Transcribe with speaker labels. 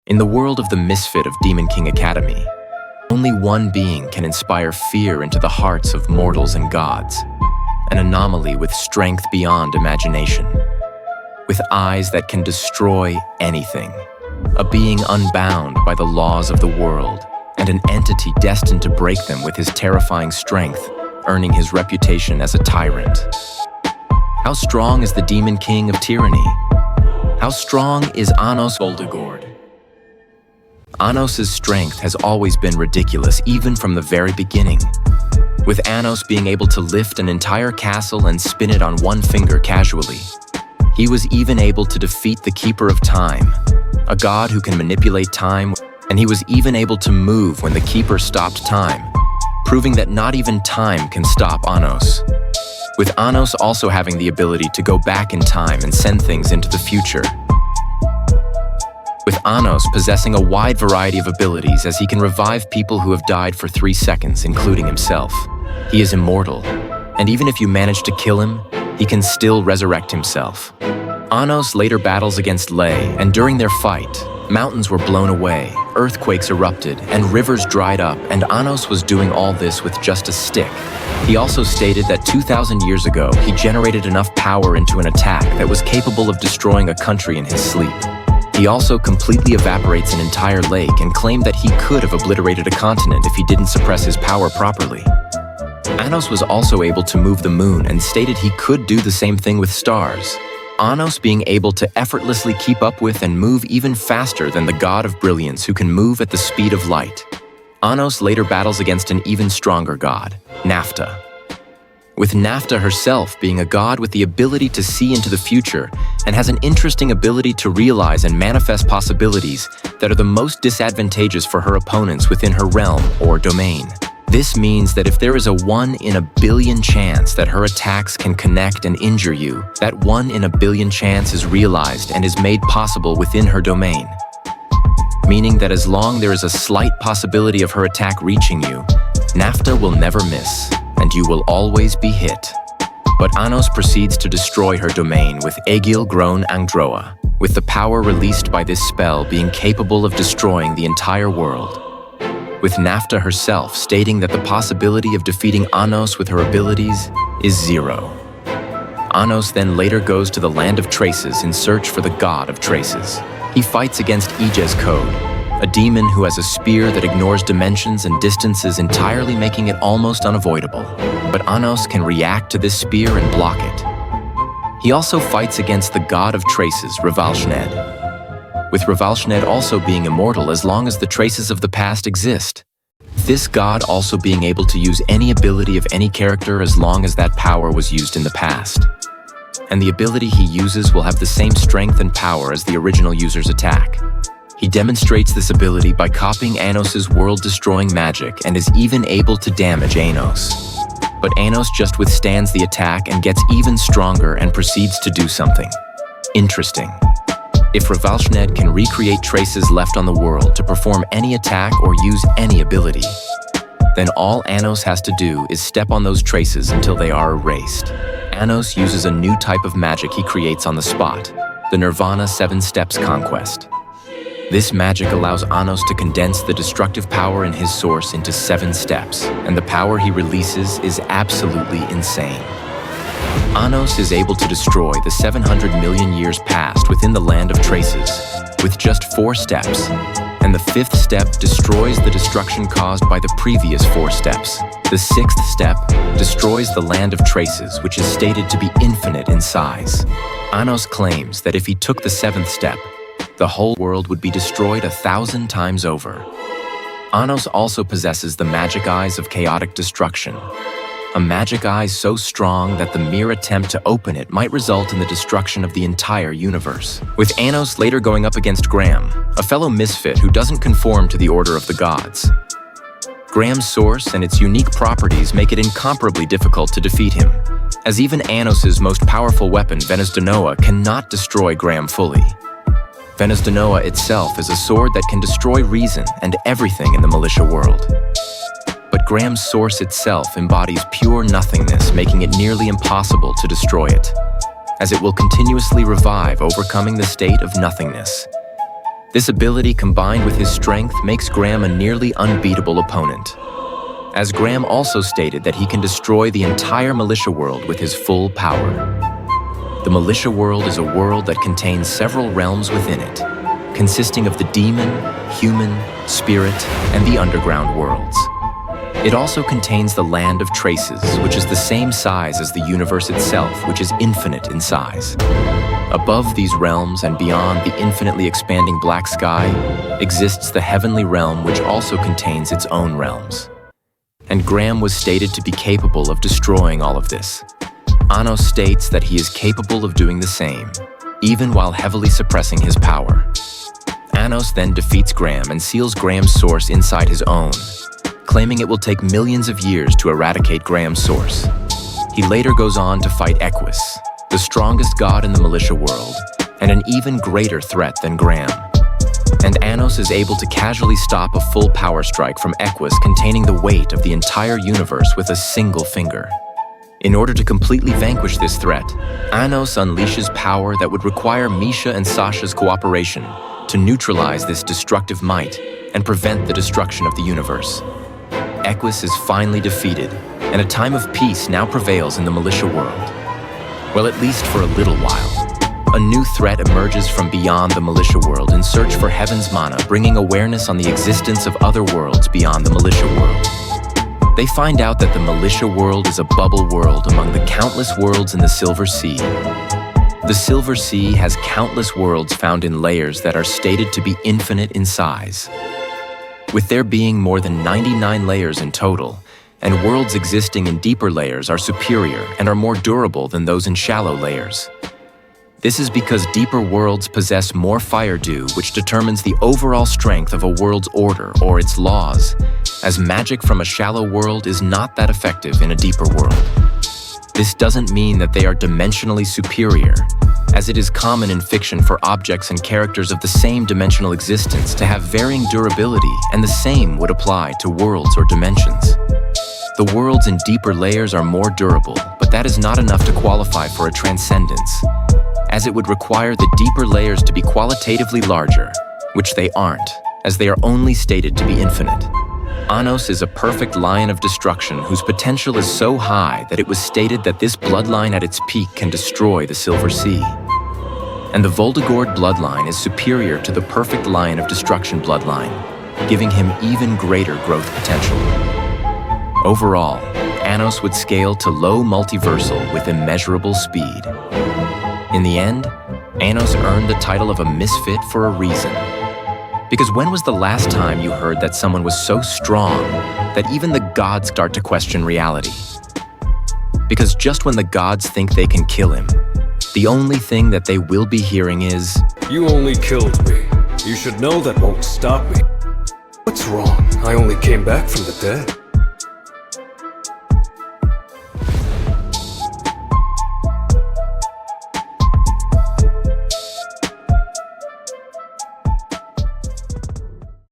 Speaker 1: In the world of the Misfit of Demon King Academy, only one being can inspire fear into the hearts of mortals and gods, an anomaly with strength beyond imagination, with eyes that can destroy anything, a being unbound by the laws of the world, and an entity destined to break them with his terrifying strength, earning his reputation as a tyrant. How strong is the Demon King of Tyranny? How strong is Anos Voldigoad? Anos' strength has always been ridiculous, even from the very beginning, with Anos being able to lift an entire castle and spin it on one finger casually. He was even able to defeat the Keeper of Time, a god who can manipulate time, and he was even able to move when the Keeper stopped time, proving that not even time can stop Anos. With Anos also having the ability to go back in time and send things into the future. With Anos possessing a wide variety of abilities, as he can revive people who have died for 3 seconds, including himself. He is immortal, and even if you manage to kill him, he can still resurrect himself. Anos later battles against Lei, and during their fight, mountains were blown away, earthquakes erupted, and rivers dried up, and Anos was doing all this with just a stick. He also stated that 2,000 years ago, he generated enough power into an attack that was capable of destroying a country in his sleep. He also completely evaporates an entire lake and claimed that he could have obliterated a continent if he didn't suppress his power properly. Anos was also able to move the moon and stated he could do the same thing with stars. Anos being able to effortlessly keep up with and move even faster than the god of brilliance who can move at the speed of light. Anos later battles against an even stronger god, Nafta. With Nafta herself being a god with the ability to see into the future and has an interesting ability to realize and manifest possibilities that are the most disadvantageous for her opponents within her realm or domain. This means that if there is a 1 in a billion chance that her attacks can connect and injure you, that 1 in a billion chance is realized and is made possible within her domain. Meaning that as long there is a slight possibility of her attack reaching you, Nafta will never miss, and you will always be hit. But Anos proceeds to destroy her domain with Egil grown Angdroa, with the power released by this spell being capable of destroying the entire world, with Nafta herself stating that the possibility of defeating Anos with her abilities is 0. Anos then later goes to the land of Traces in search for the god of Traces. He fights against Ije's Code, a demon who has a spear that ignores dimensions and distances, entirely making it almost unavoidable. But Anos can react to this spear and block it. He also fights against the god of Traces, Revalshned, with Revalshned also being immortal as long as the traces of the past exist. This god also being able to use any ability of any character as long as that power was used in the past. And the ability he uses will have the same strength and power as the original user's attack. He demonstrates this ability by copying Anos' world-destroying magic and is even able to damage Anos. But Anos just withstands the attack and gets even stronger and proceeds to do something interesting. If Revalshned can recreate traces left on the world to perform any attack or use any ability, then all Anos has to do is step on those traces until they are erased. Anos uses a new type of magic he creates on the spot, the Nirvana 7 Steps Conquest. This magic allows Anos to condense the destructive power in his source into 7 steps, and the power he releases is absolutely insane. Anos is able to destroy the 700 million years past within the land of Traces with just 4 steps, and the 5th step destroys the destruction caused by the previous 4 steps. The 6th step destroys the land of Traces, which is stated to be infinite in size. Anos claims that if he took the 7th step, the whole world would be destroyed 1,000 times over. Anos also possesses the magic eyes of chaotic destruction, a magic eye so strong that the mere attempt to open it might result in the destruction of the entire universe. With Anos later going up against Graham, a fellow misfit who doesn't conform to the order of the gods. Graham's source and its unique properties make it incomparably difficult to defeat him, as even Anos' most powerful weapon, Venus Denoa, cannot destroy Graham fully. Venus Denoa itself is a sword that can destroy reason and everything in the militia world. But Graham's source itself embodies pure nothingness, making it nearly impossible to destroy it, as it will continuously revive, overcoming the state of nothingness. This ability, combined with his strength, makes Graham a nearly unbeatable opponent. As Graham also stated that he can destroy the entire militia world with his full power. The militia world is a world that contains several realms within it, consisting of the demon, human, spirit, and the underground worlds. It also contains the Land of Traces, which is the same size as the universe itself, which is infinite in size. Above these realms and beyond the infinitely expanding black sky exists the heavenly realm, which also contains its own realms. And Graham was stated to be capable of destroying all of this. Anos states that he is capable of doing the same, even while heavily suppressing his power. Anos then defeats Graham and seals Graham's source inside his own, claiming it will take millions of years to eradicate Graham's source. He later goes on to fight Equus, the strongest god in the militia world, and an even greater threat than Graham. And Anos is able to casually stop a full power strike from Equus containing the weight of the entire universe with a single finger. In order to completely vanquish this threat, Anos unleashes power that would require Misha and Sasha's cooperation to neutralize this destructive might and prevent the destruction of the universe. Equus is finally defeated, and a time of peace now prevails in the militia world. Well, at least for a little while. A new threat emerges from beyond the militia world in search for heaven's mana, bringing awareness on the existence of other worlds beyond the militia world. They find out that the militia world is a bubble world among the countless worlds in the Silver Sea. The Silver Sea has countless worlds found in layers that are stated to be infinite in size. With there being more than 99 layers in total, and worlds existing in deeper layers are superior and are more durable than those in shallow layers. This is because deeper worlds possess more fire dew, which determines the overall strength of a world's order or its laws, as magic from a shallow world is not that effective in a deeper world. This doesn't mean that they are dimensionally superior, as it is common in fiction for objects and characters of the same dimensional existence to have varying durability, and the same would apply to worlds or dimensions. The worlds in deeper layers are more durable, but that is not enough to qualify for a transcendence, as it would require the deeper layers to be qualitatively larger, which they aren't, as they are only stated to be infinite. Anos is a perfect lion of destruction whose potential is so high that it was stated that this bloodline at its peak can destroy the Silver Sea. And the Voldigoad bloodline is superior to the perfect lion of destruction bloodline, giving him even greater growth potential. Overall, Anos would scale to low multiversal with immeasurable speed. In the end, Anos earned the title of a Misfit for a reason. Because when was the last time you heard that someone was so strong that even the gods start to question reality? Because just when the gods think they can kill him, the only thing that they will be hearing is,
Speaker 2: "You only killed me. You should know that won't stop me." What's wrong? I only came back from the dead.